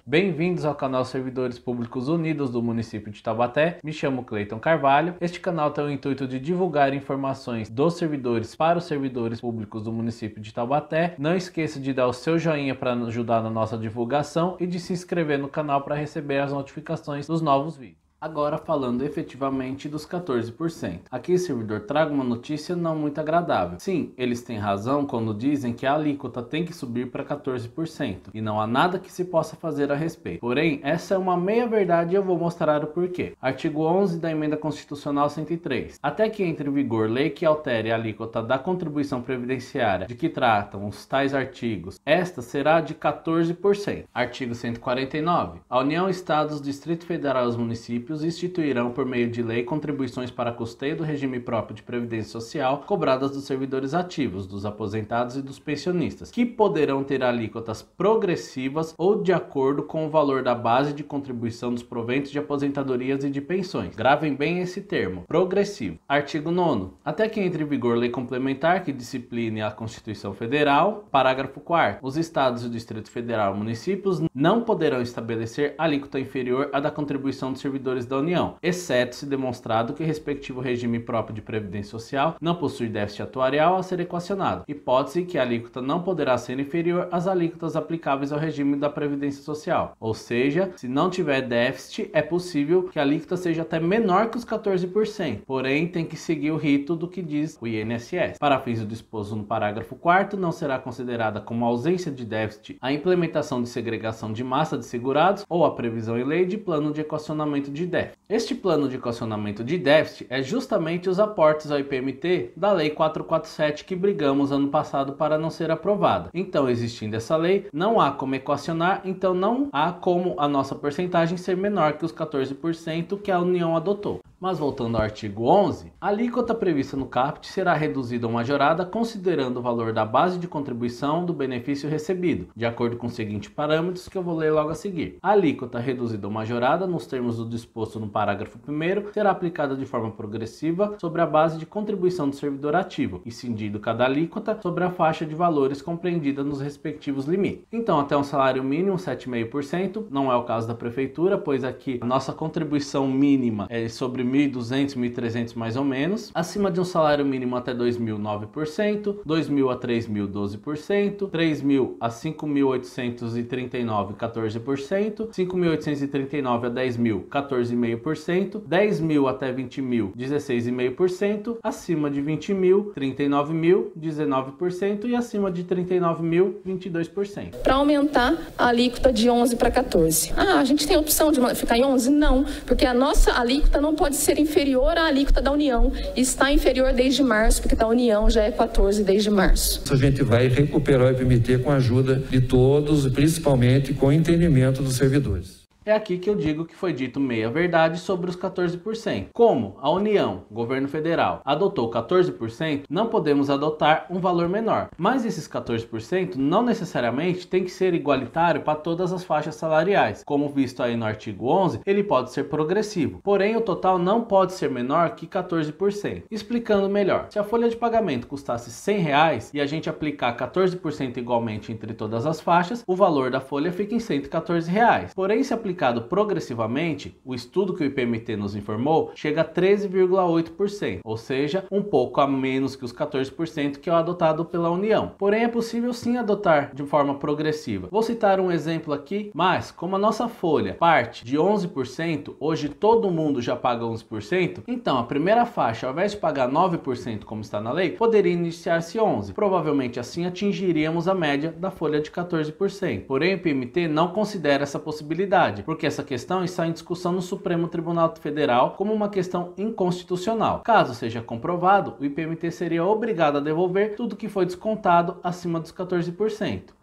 Bem-vindos ao canal Servidores Públicos Unidos do município de Taubaté. Me chamo Cleiton Carvalho. Este canal tem o intuito de divulgar informações dos servidores para os servidores públicos do município de Taubaté. Não esqueça de dar o seu joinha para ajudar na nossa divulgação e de se inscrever no canal para receber as notificações dos novos vídeos. Agora falando efetivamente dos 14%. Aqui o servidor traga uma notícia não muito agradável. Sim, eles têm razão quando dizem que a alíquota tem que subir para 14% e não há nada que se possa fazer a respeito. Porém, essa é uma meia verdade e eu vou mostrar o porquê. Artigo 11 da Emenda Constitucional 103. Até que entre em vigor lei que altere a alíquota da contribuição previdenciária de que tratam os tais artigos, esta será de 14%. Artigo 149. A União, Estados, Distrito Federal e os municípios instituirão por meio de lei contribuições para custeio do regime próprio de previdência social cobradas dos servidores ativos, dos aposentados e dos pensionistas, que poderão ter alíquotas progressivas ou de acordo com o valor da base de contribuição dos proventos de aposentadorias e de pensões. Gravem bem esse termo, progressivo. Artigo 9º. Até que entre em vigor lei complementar que discipline a Constituição Federal. Parágrafo 4º. Os estados e o Distrito Federal e municípios não poderão estabelecer alíquota inferior à da contribuição dos servidores da União, exceto se demonstrado que o respectivo regime próprio de previdência social não possui déficit atuarial a ser equacionado, hipótese que a alíquota não poderá ser inferior às alíquotas aplicáveis ao regime da previdência social. Ou seja, se não tiver déficit, é possível que a alíquota seja até menor que os 14%, porém tem que seguir o rito do que diz o INSS. Para fins do disposto no parágrafo 4º, não será considerada como ausência de déficit a implementação de segregação de massa de segurados ou a previsão em lei de plano de equacionamento de déficit. Este plano de equacionamento de déficit é justamente os aportes ao IPMT da Lei 447 que brigamos ano passado para não ser aprovada. Então, existindo essa lei, não há como equacionar, então não há como a nossa porcentagem ser menor que os 14% que a União adotou. Mas voltando ao artigo 11, a alíquota prevista no CAPT será reduzida ou majorada considerando o valor da base de contribuição do benefício recebido, de acordo com os seguintes parâmetros que eu vou ler logo a seguir. A alíquota reduzida ou majorada, nos termos do disposto no parágrafo 1º, será aplicada de forma progressiva sobre a base de contribuição do servidor ativo, incidindo cada alíquota sobre a faixa de valores compreendida nos respectivos limites. Então, até um salário mínimo, 7,5%, não é o caso da prefeitura, pois aqui a nossa contribuição mínima é sobre 1.200, 1.300 mais ou menos. Acima de um salário mínimo até 2.000, 9%, 2.000 a 3.000, 12%, 3.000 a 5.839, 14%, 5.839 a 10.000, 14,5%, 10.000 até 20.000, 16,5%, acima de 20.000, 39.000, 19% e acima de 39.000, 22%. Para aumentar a alíquota de 11 para 14. A gente tem a opção de ficar em 11? Não, porque a nossa alíquota não pode ser inferior à alíquota da União. Está inferior desde março, porque da União já é 14 desde março. A gente vai recuperar o IPMT com a ajuda de todos, principalmente com o entendimento dos servidores. É aqui que eu digo que foi dito meia verdade sobre os 14%. Como a União, governo federal, adotou 14%, não podemos adotar um valor menor. Mas esses 14% não necessariamente tem que ser igualitário para todas as faixas salariais. Como visto aí no artigo 11, ele pode ser progressivo. Porém, o total não pode ser menor que 14%. Explicando melhor, se a folha de pagamento custasse R$100 e a gente aplicar 14% igualmente entre todas as faixas, o valor da folha fica em R$114. Porém, se aplicar progressivamente, o estudo que o IPMT nos informou chega a 13,8%, ou seja, um pouco a menos que os 14% que é o adotado pela União. Porém, é possível sim adotar de forma progressiva. Vou citar um exemplo aqui, mas como a nossa folha parte de 11%, hoje todo mundo já paga 11%, então a primeira faixa, ao invés de pagar 9% como está na lei, poderia iniciar-se 11%. Provavelmente assim atingiríamos a média da folha de 14%. Porém, o IPMT não considera essa possibilidade, porque essa questão está em discussão no Supremo Tribunal Federal como uma questão inconstitucional. Caso seja comprovado, o IPMT seria obrigado a devolver tudo que foi descontado acima dos 14%.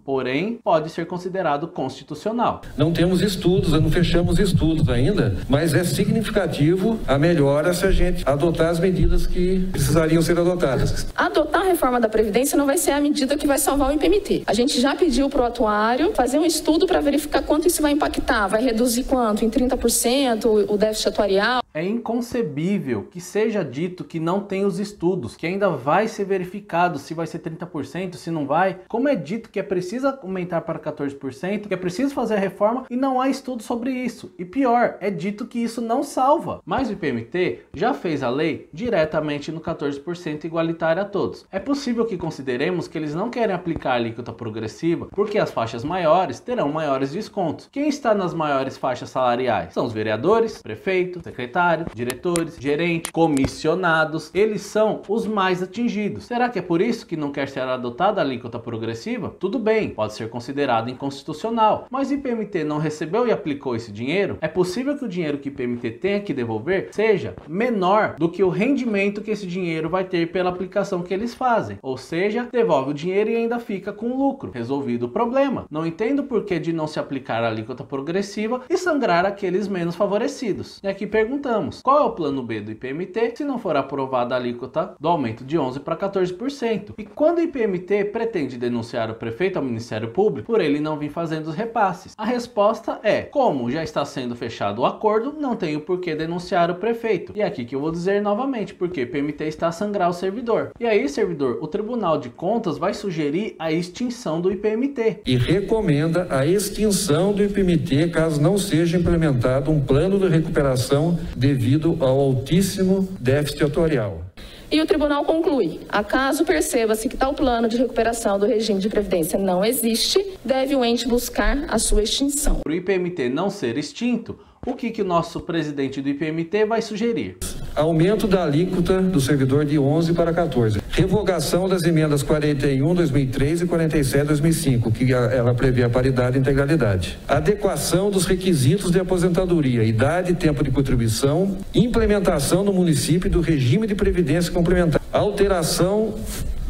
Porém, pode ser considerado constitucional. Não temos estudos, não fechamos estudos ainda, mas é significativo a melhora se a gente adotar as medidas que precisariam ser adotadas. Adotar a reforma da Previdência não vai ser a medida que vai salvar o IPMT. A gente já pediu para o atuário fazer um estudo para verificar quanto isso vai impactar. Vai reduzir quanto? Em 30% o déficit atuarial? É inconcebível que seja dito que não tem os estudos, que ainda vai ser verificado se vai ser 30%, se não vai. Como é dito que é preciso aumentar para 14%, que é preciso fazer a reforma e não há estudo sobre isso. E pior, é dito que isso não salva. Mas o IPMT já fez a lei diretamente no 14% igualitário a todos. É possível que consideremos que eles não querem aplicar a alíquota progressiva porque as faixas maiores terão maiores descontos. Quem está nas maiores faixas salariais? São os vereadores, prefeito, secretário, diretores, gerente, comissionados. Eles são os mais atingidos. Será que é por isso que não quer ser adotada a alíquota progressiva? Tudo bem, pode ser considerado inconstitucional, mas o IPMT não recebeu e aplicou esse dinheiro? É possível que o dinheiro que o IPMT tenha que devolver seja menor do que o rendimento que esse dinheiro vai ter pela aplicação que eles fazem. Ou seja, devolve o dinheiro e ainda fica com lucro. Resolvido o problema. Não entendo por que de não se aplicar a alíquota progressiva e sangrar aqueles menos favorecidos. E aqui perguntamos, qual é o plano B do IPMT se não for aprovada a alíquota do aumento de 11% para 14%? E quando o IPMT pretende denunciar o prefeito ao Ministério Público por ele não vir fazendo os repasses? A resposta é, como já está sendo fechado o acordo, não tenho por que denunciar o prefeito. E é aqui que eu vou dizer novamente, porque o IPMT está a sangrar o servidor. E aí, servidor, o Tribunal de Contas vai sugerir a extinção do IPMT. E recomenda a extinção do IPMT caso não seja implementado um plano de recuperação devido ao altíssimo déficit atuarial. E o tribunal conclui, acaso perceba-se que tal plano de recuperação do regime de previdência não existe, deve o ente buscar a sua extinção. Para o IPMT não ser extinto, o que o nosso presidente do IPMT vai sugerir? Aumento da alíquota do servidor de 11 para 14. Revogação das emendas 41, 2003 e 47, 2005, que ela prevê a paridade e integralidade. Adequação dos requisitos de aposentadoria, idade e tempo de contribuição. Implementação no município do regime de previdência complementar. Alteração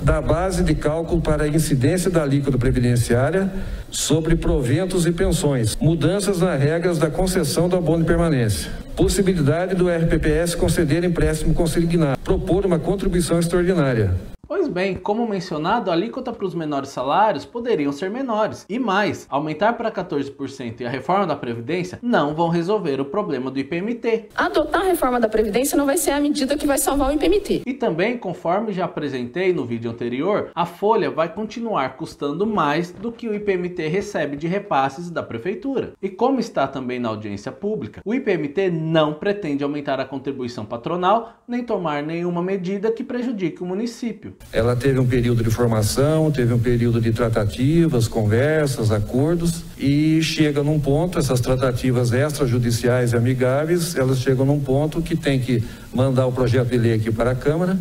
da base de cálculo para a incidência da alíquota previdenciária sobre proventos e pensões, mudanças nas regras da concessão do abono de permanência, possibilidade do RPPS conceder empréstimo consignado, propor uma contribuição extraordinária. Pois bem, como mencionado, a alíquota para os menores salários poderiam ser menores. E mais, aumentar para 14% e a reforma da Previdência não vão resolver o problema do IPMT. Adotar a reforma da Previdência não vai ser a medida que vai salvar o IPMT. E também, conforme já apresentei no vídeo anterior, a folha vai continuar custando mais do que o IPMT recebe de repasses da Prefeitura. E como está também na audiência pública, o IPMT não pretende aumentar a contribuição patronal, nem tomar nenhuma medida que prejudique o município. Ela teve um período de formação, teve um período de tratativas, conversas, acordos e chega num ponto, essas tratativas extrajudiciais e amigáveis, elas chegam num ponto que tem que mandar o projeto de lei aqui para a Câmara,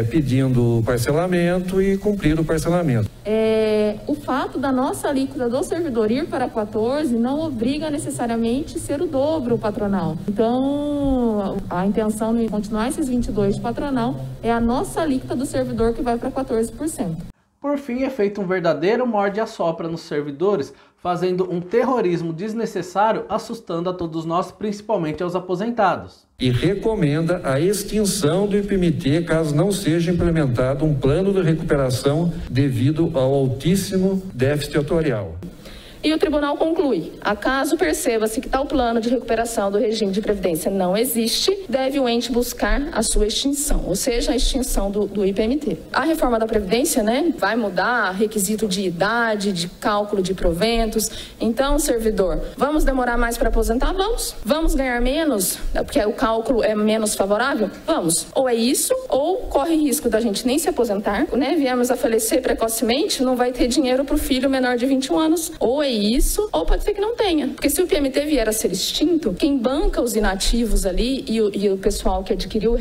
pedindo parcelamento e cumprir o parcelamento. O fato da nossa alíquota do servidor ir para 14 não obriga necessariamente ser o dobro patronal. Então, a intenção de continuar esses 22 de patronal é a nossa alíquota do servidor que vai para 14%. Por fim, é feito um verdadeiro morde-a-sopra nos servidores, fazendo um terrorismo desnecessário, assustando a todos nós, principalmente aos aposentados. E recomenda a extinção do IPMT caso não seja implementado um plano de recuperação devido ao altíssimo déficit atuarial. E o tribunal conclui, acaso perceba-se que tal plano de recuperação do regime de previdência não existe, deve o ente buscar a sua extinção, ou seja, a extinção do IPMT. A reforma da Previdência, vai mudar requisito de idade, de cálculo de proventos. Então, servidor, vamos demorar mais para aposentar? Vamos. Vamos ganhar menos, porque o cálculo é menos favorável? Vamos. Ou é isso, ou corre risco da gente nem se aposentar, viemos a falecer precocemente, não vai ter dinheiro para o filho menor de 21 anos. Ou é isso, ou pode ser que não tenha. Porque se o IPMT vier a ser extinto, quem banca os inativos ali e o pessoal que adquiriu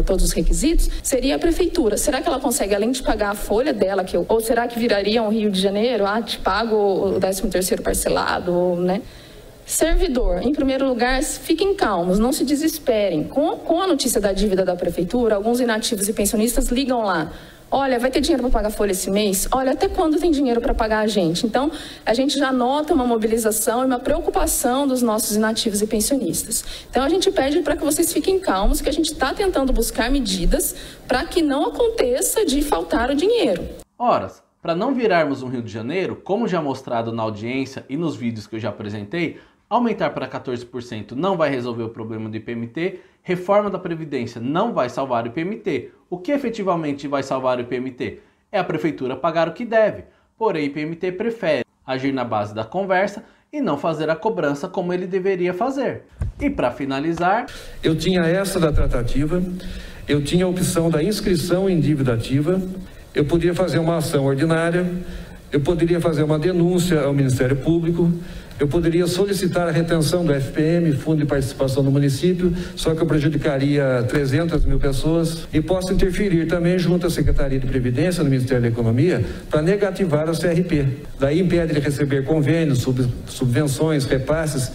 todos os requisitos seria a prefeitura. Será que ela consegue, além de pagar a folha dela, ou será que viraria um Rio de Janeiro? Te pago o 13º parcelado, Servidor, em primeiro lugar, fiquem calmos, não se desesperem. Com a notícia da dívida da prefeitura, alguns inativos e pensionistas ligam lá. Olha, vai ter dinheiro para pagar folha esse mês? Olha, até quando tem dinheiro para pagar a gente? Então, a gente já nota uma mobilização e uma preocupação dos nossos inativos e pensionistas. Então, a gente pede para que vocês fiquem calmos, que a gente está tentando buscar medidas para que não aconteça de faltar o dinheiro. Ora, para não virarmos um Rio de Janeiro, como já mostrado na audiência e nos vídeos que eu já apresentei, Aumentar para 14% não vai resolver o problema do IPMT. Reforma da Previdência não vai salvar o IPMT. O que efetivamente vai salvar o IPMT? É a Prefeitura pagar o que deve. Porém, o IPMT prefere agir na base da conversa e não fazer a cobrança como ele deveria fazer. E para finalizar... Eu tinha essa da tratativa, eu tinha a opção da inscrição em dívida ativa, eu podia fazer uma ação ordinária, eu poderia fazer uma denúncia ao Ministério Público, eu poderia solicitar a retenção do FPM, Fundo de Participação do Município, só que eu prejudicaria 300 mil pessoas, e posso interferir também junto à Secretaria de Previdência, no Ministério da Economia, para negativar a CRP. Daí impede de receber convênios, subvenções, repasses.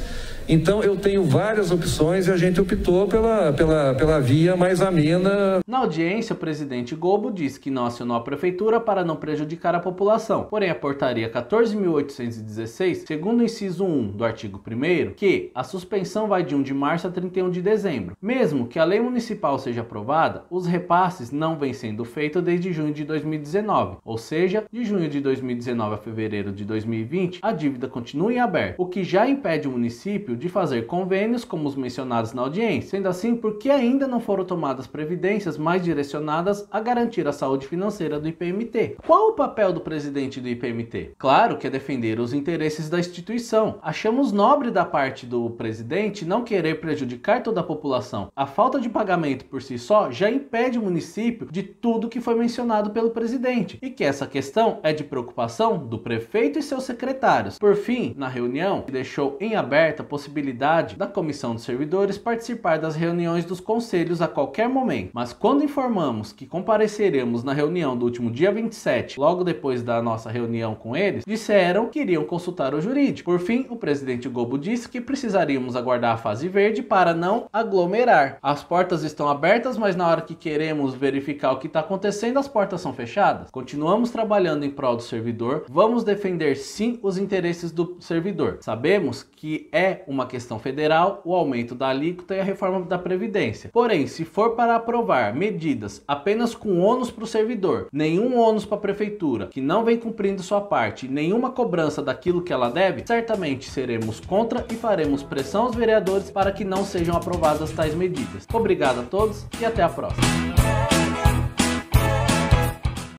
Então eu tenho várias opções e a gente optou pela via mais amena. Na audiência, o presidente Gobo disse que não acionou a prefeitura para não prejudicar a população. Porém, a portaria 14.816, segundo o inciso 1 do artigo 1º, que a suspensão vai de 1 de março a 31 de dezembro. Mesmo que a lei municipal seja aprovada, os repasses não vêm sendo feitos desde junho de 2019. Ou seja, de junho de 2019 a fevereiro de 2020, a dívida continua em aberto, o que já impede o município de fazer convênios como os mencionados na audiência. Sendo assim, por que ainda não foram tomadas providências mais direcionadas a garantir a saúde financeira do IPMT? Qual o papel do presidente do IPMT? Claro que é defender os interesses da instituição. Achamos nobre da parte do presidente não querer prejudicar toda a população. A falta de pagamento por si só já impede o município de tudo que foi mencionado pelo presidente, e que essa questão é de preocupação do prefeito e seus secretários. Por fim, na reunião, deixou em aberta a possibilidade da Comissão dos Servidores participar das reuniões dos conselhos a qualquer momento. Mas quando informamos que compareceremos na reunião do último dia 27, logo depois da nossa reunião com eles, disseram que iriam consultar o jurídico. Por fim, o presidente Gobo disse que precisaríamos aguardar a fase verde para não aglomerar. As portas estão abertas, mas na hora que queremos verificar o que está acontecendo, as portas são fechadas. Continuamos trabalhando em prol do servidor, vamos defender sim os interesses do servidor. Sabemos que é uma questão federal, o aumento da alíquota e a reforma da Previdência. Porém, se for para aprovar medidas apenas com ônus para o servidor, nenhum ônus para a prefeitura, que não vem cumprindo sua parte, nenhuma cobrança daquilo que ela deve, certamente seremos contra e faremos pressão aos vereadores para que não sejam aprovadas tais medidas. Obrigado a todos e até a próxima.